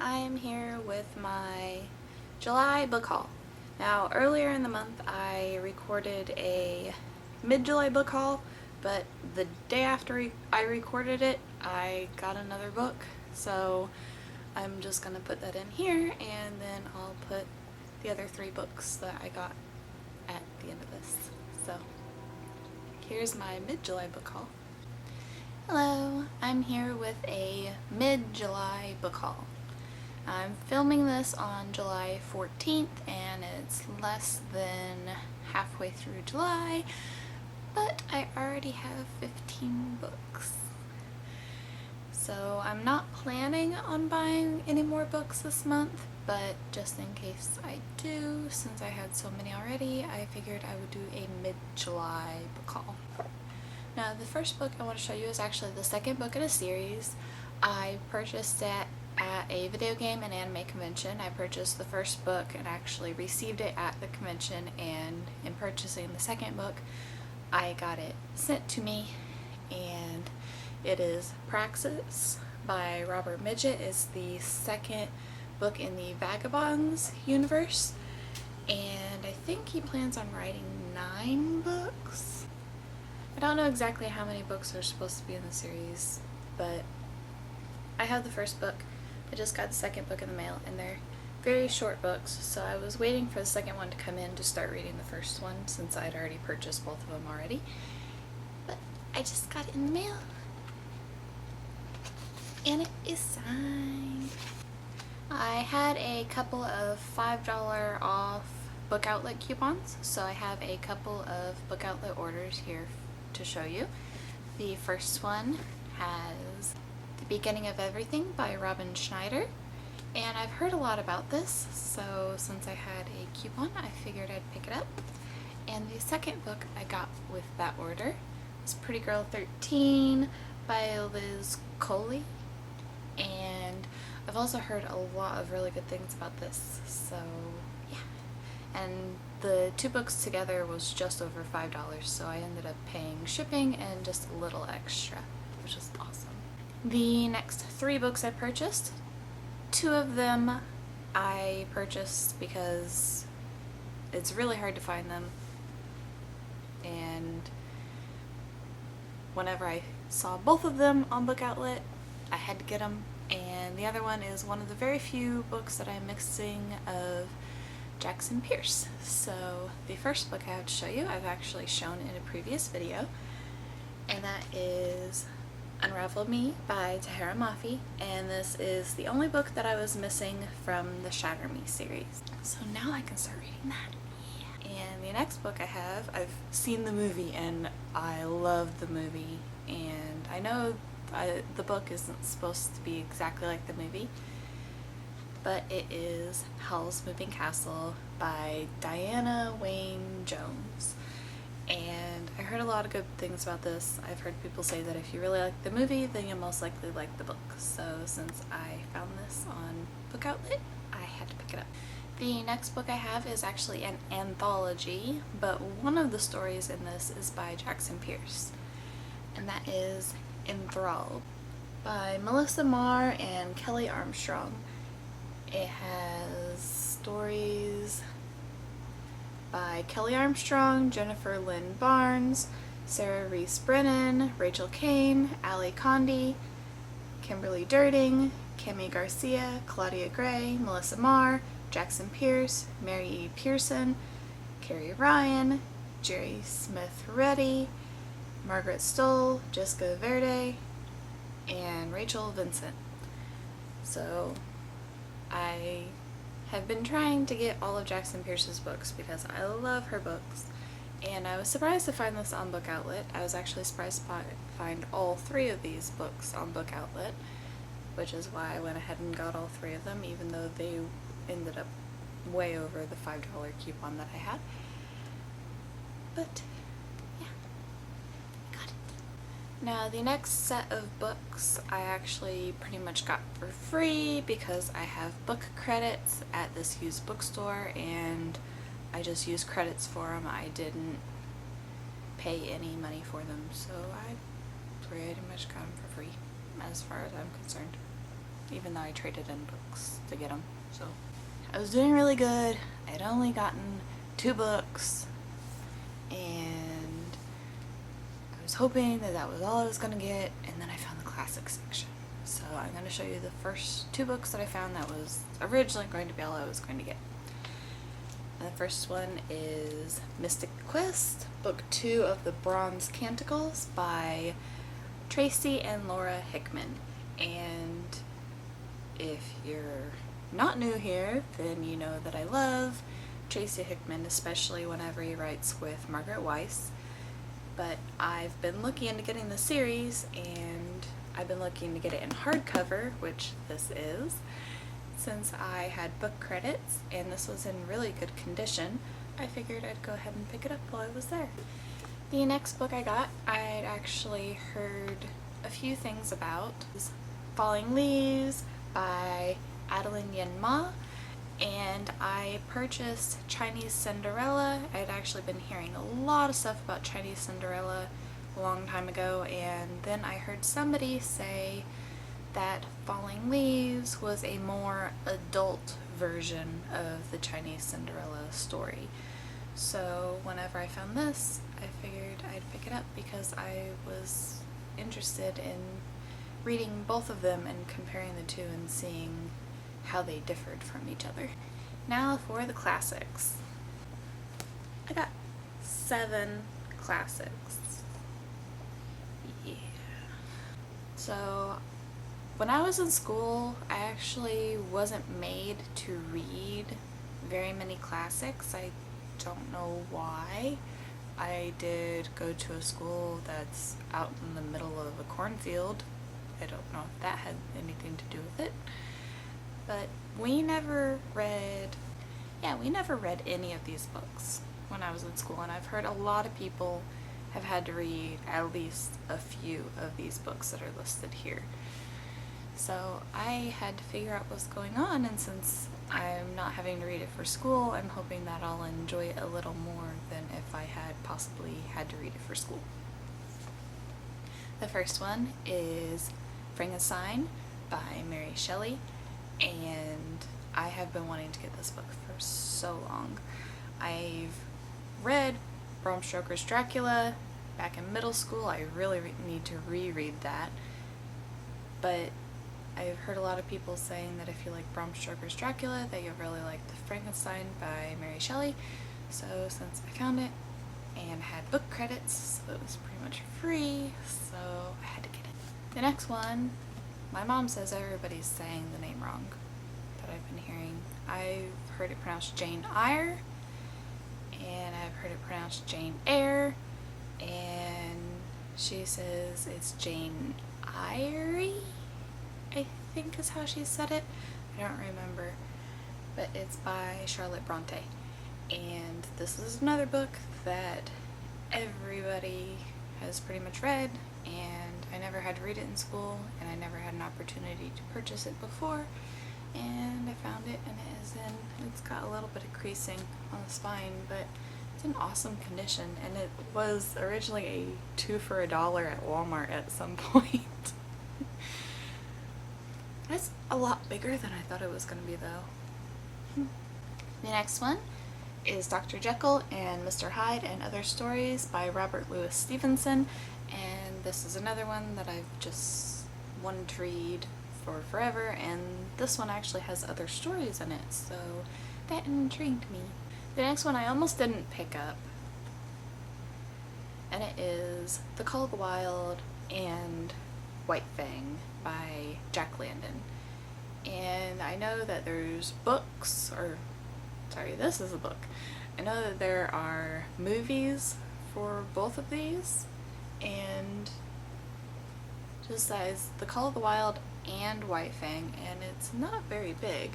I am here with my July book haul. Now, earlier in the month I recorded a mid-July book haul, but the day after I recorded it, I got another book, so I'm just gonna put that in here, and then I'll put the other 3 books that I got at the end of this. So, here's my mid-July book haul. Hello, I'm here with a mid-July book haul. I'm filming this on July 14th and it's less than halfway through July, but I already have 15 books. So I'm not planning on buying any more books this month, but just in case I do, since I had so many already, I figured I would do a mid-July book haul. Now, the first book I want to show you is actually the second book in a series. I purchased it at a video game and anime convention. I purchased the first book and actually received it at the convention, and in purchasing the second book, I got it sent to me, and it is Praxis by Robert Midget. It's the second book in the Vagabonds universe, and I think he plans on writing 9 books. I don't know exactly how many books are supposed to be in the series, but I have the first book. I just got the second book in the mail, and they're very short books, so I was waiting for the second one to come in to start reading the first one since I'd already purchased both of them already. But I just got it in the mail, and it is signed. I had a couple of $5 off Book Outlet coupons, so I have a couple of Book Outlet orders here to show you. The first one has The Beginning of Everything by Robin Schneider, and I've heard a lot about this, so since I had a coupon, I figured I'd pick it up. And the second book I got with that order is Pretty Girl 13 by Liz Coley, and I've also heard a lot of really good things about this, so yeah. And the 2 books together was just over $5, so I ended up paying shipping and just a little extra, which is awesome. The next 3 books I purchased, 2 of them I purchased because it's really hard to find them, and whenever I saw both of them on Book Outlet, I had to get them. And the other one is one of the very few books that I'm mixing of Jackson Pearce. So the first book I have to show you, I've actually shown in a previous video, and that is Unravel Me by Tahereh Mafi, and this is the only book that I was missing from the Shatter Me series. So now I can start reading that. Yeah. And the next book I have, I've seen the movie and I love the movie, and I know the book isn't supposed to be exactly like the movie, but it is Howl's Moving Castle by Diana Wynne Jones. And I heard a lot of good things about this. I've heard people say that if you really like the movie, then you'll most likely like the book. So since I found this on Book Outlet, I had to pick it up. The next book I have is actually an anthology, but one of the stories in this is by Jackson Pearce, and that is Enthralled by Melissa Marr and Kelly Armstrong. It has stories by Kelly Armstrong, Jennifer Lynn Barnes, Sarah Reese Brennan, Rachel Kane, Ali Condi, Kimberly Durding, Cami Garcia, Claudia Gray, Melissa Marr, Jackson Pearce, Mary E. Pearson, Carrie Ryan, Jerry Smith Reddy, Margaret Stoll, Jessica Verde, and Rachel Vincent. So I have been trying to get all of Jackson Pearce's books because I love her books, and I was surprised to find this on Book Outlet. I was actually surprised to find all 3 of these books on Book Outlet, which is why I went ahead and got all 3 of them, even though they ended up way over the $5 coupon that I had. But now, the next set of books I actually pretty much got for free because I have book credits at this used bookstore, and I just used credits for them. I didn't pay any money for them, so I pretty much got them for free as far as I'm concerned. even though I traded in books to get them. So I was doing really good. I'd only gotten 2 books, and I was hoping that that was all I was going to get, and then I found the classics section. So I'm going to show you the first 2 books that I found that was originally going to be all I was going to get. And the first one is Mystic Quest, Book 2 of the Bronze Canticles by Tracy and Laura Hickman. And if you're not new here, then you know that I love Tracy Hickman, especially whenever he writes with Margaret Weiss. But I've been looking into getting the series, and I've been looking to get it in hardcover, which this is, since I had book credits and this was in really good condition. I figured I'd go ahead and pick it up while I was there. The next book I got, I'd actually heard a few things about. Falling Leaves by Adeline Yen Ma, and I purchased Chinese Cinderella. I'd actually been hearing a lot of stuff about Chinese Cinderella a long time ago, and then I heard somebody say that Falling Leaves was a more adult version of the Chinese Cinderella story. So whenever I found this, I figured I'd pick it up because I was interested in reading both of them and comparing the two and seeing how they differed from each other. Now for the classics. I got 7 classics. Yeah. So when I was in school, I actually wasn't made to read very many classics. I don't know why. I did go to a school that's out in the middle of a cornfield. I don't know if that had anything to do with it. But we never read any of these books when I was in school, and I've heard a lot of people have had to read at least a few of these books that are listed here. So I had to figure out what's going on, and since I'm not having to read it for school, I'm hoping that I'll enjoy it a little more than if I had possibly had to read it for school. The first one is Frankenstein by Mary Shelley, and I have been wanting to get this book for so long. I've read Bram Stoker's Dracula back in middle school. I really need to reread that, but I've heard a lot of people saying that if you like Bram Stoker's Dracula, that you'll really like The Frankenstein by Mary Shelley. So since I found it and had book credits, so it was pretty much free, so I had to get it. The next one, my mom says everybody's saying the name wrong that I've been hearing. I've heard it pronounced Jane Eyre, and I've heard it pronounced Jane Eyre, and she says it's Jane Eyre, I think is how she said it. I don't remember, but it's by Charlotte Bronte, and this is another book that everybody has pretty much read, and I never had to read it in school, and I never had an opportunity to purchase it before, and I found it, and it's got a little bit of creasing on the spine, but it's in awesome condition, and it was originally a 2 for $1 at Walmart at some point. It's a lot bigger than I thought it was going to be, though. The next one is Dr. Jekyll and Mr. Hyde and Other Stories by Robert Louis Stevenson, and this is another one that I've just wanted to read for forever, and this one actually has other stories in it, so that intrigued me. The next one I almost didn't pick up, and it is The Call of the Wild and White Fang by Jack London. And I know that there's books, this is a book. I know that there are movies for both of these, and just as The Call of the Wild and White Fang, and it's not very big.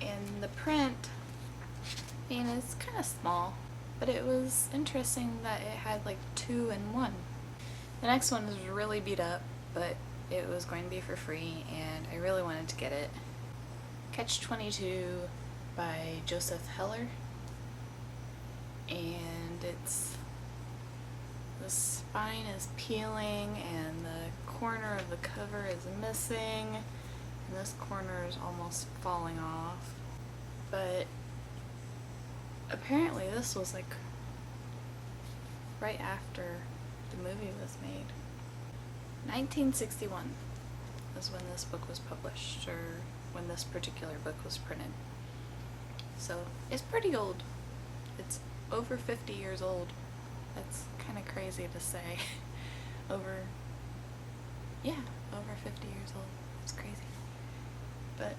And the print, it's kind of small, but it was interesting that it had like 2 in 1. The next one is really beat up, but it was going to be for free, and I really wanted to get it. Catch-22 by Joseph Heller, and the spine is peeling, and the corner of the cover is missing, and this corner is almost falling off. But apparently this was like right after the movie was made. 1961 is when this book was published, or when this particular book was printed. So it's pretty old. It's over 50 years old. That's kind of crazy to say. over 50 years old. It's crazy. But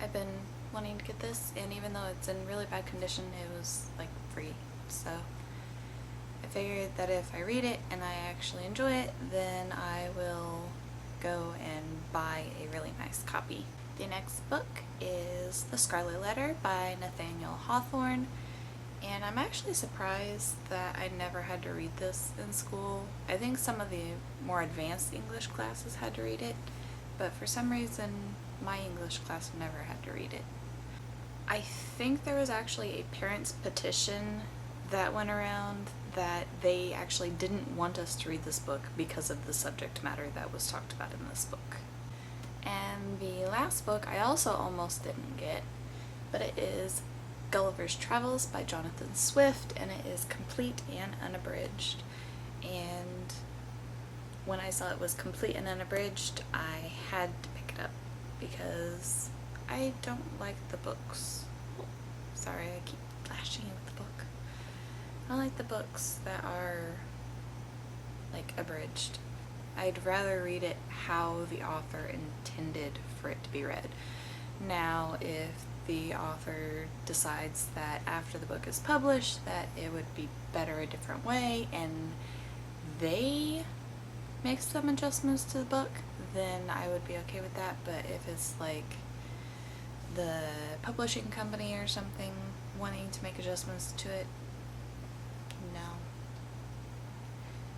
I've been wanting to get this, and even though it's in really bad condition, it was like free. So I figured that if I read it and I actually enjoy it, then I will go and buy a really nice copy. The next book is The Scarlet Letter by Nathaniel Hawthorne, and I'm actually surprised that I never had to read this in school. I think some of the more advanced English classes had to read it, but for some reason my English class never had to read it. I think there was actually a parents' petition that went around that they actually didn't want us to read this book because of the subject matter that was talked about in this book. And the last book I also almost didn't get, but it is Gulliver's Travels by Jonathan Swift, and it is complete and unabridged. And when I saw it was complete and unabridged, I had to pick it up because I don't like the books. Sorry, I keep flashing you with the book. I don't like the books that are like abridged. I'd rather read it how the author intended for it to be read. Now, if the author decides that after the book is published that it would be better a different way and they make some adjustments to the book, then I would be okay with that. But if it's like the publishing company or something wanting to make adjustments to it, no.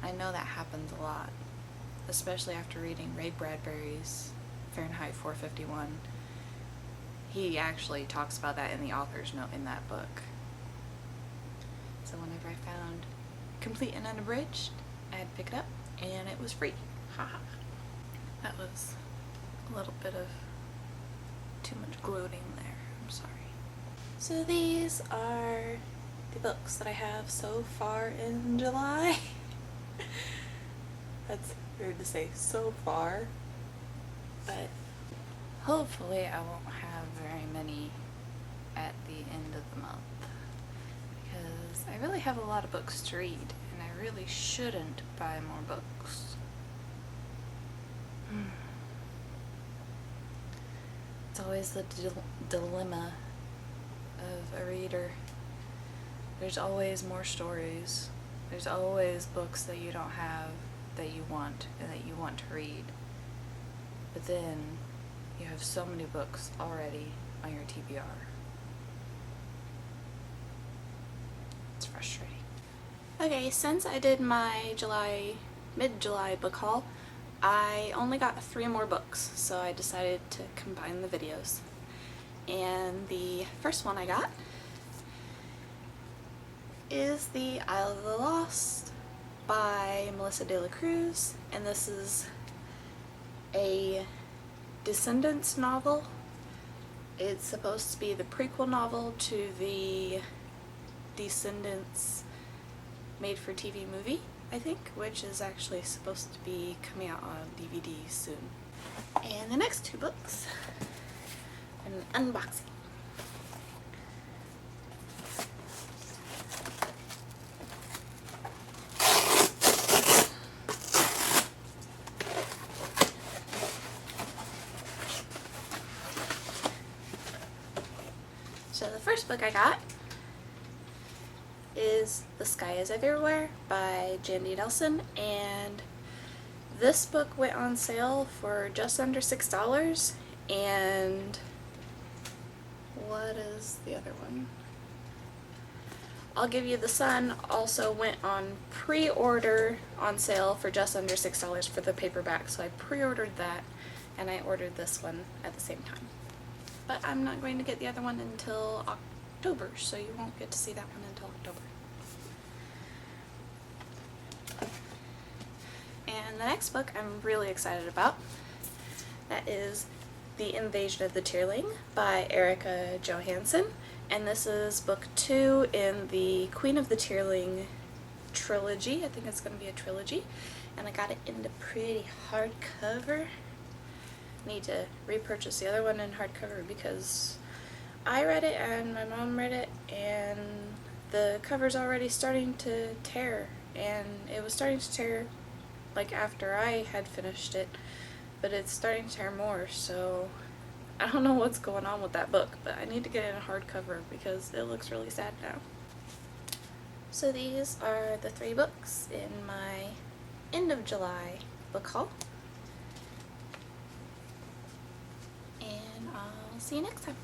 I know that happens a lot, especially after reading Ray Bradbury's Fahrenheit 451. He actually talks about that in the author's note in that book. So whenever I found complete and unabridged, I had to pick it up, and it was free. Haha. That was a little bit of too much gloating there. I'm sorry. So these are the books that I have so far in July. That's weird to say so far, but hopefully I won't have very many at the end of the month, because I really have a lot of books to read and I really shouldn't buy more books. It's always the dilemma of a reader. There's always more stories. There's always books that you don't have that you want and that you want to read. But then you have so many books already on your TBR. It's frustrating. Okay, since I did my mid-July book haul, I only got 3 more books, so I decided to combine the videos. And the first one I got is The Isle of the Lost by Melissa De La Cruz, and this is a Descendants novel. It's supposed to be the prequel novel to the Descendants made-for-TV movie, I think, which is actually supposed to be coming out on DVD soon. And the next 2 books, an unboxing. So the first book I got is The Sky is Everywhere by Jandy Nelson, and this book went on sale for just under $6, and what is the other one? I'll Give You the Sun also went on pre-order on sale for just under $6 for the paperback, so I pre-ordered that and I ordered this one at the same time. But I'm not going to get the other one until October, so you won't get to see that one until October. And the next book I'm really excited about is The Invasion of the Tierling by Erica Johansson, and this is book 2 in the Queen of the Tierling trilogy. I think it's going to be a trilogy, and I got it in the pretty hardcover. Need to repurchase the other one in hardcover because I read it and my mom read it, and the cover's already starting to tear, and it was starting to tear like after I had finished it, but it's starting to tear more, so I don't know what's going on with that book, but I need to get it in hardcover because it looks really sad now. So these are the 3 books in my end of July book haul, and I'll see you next time.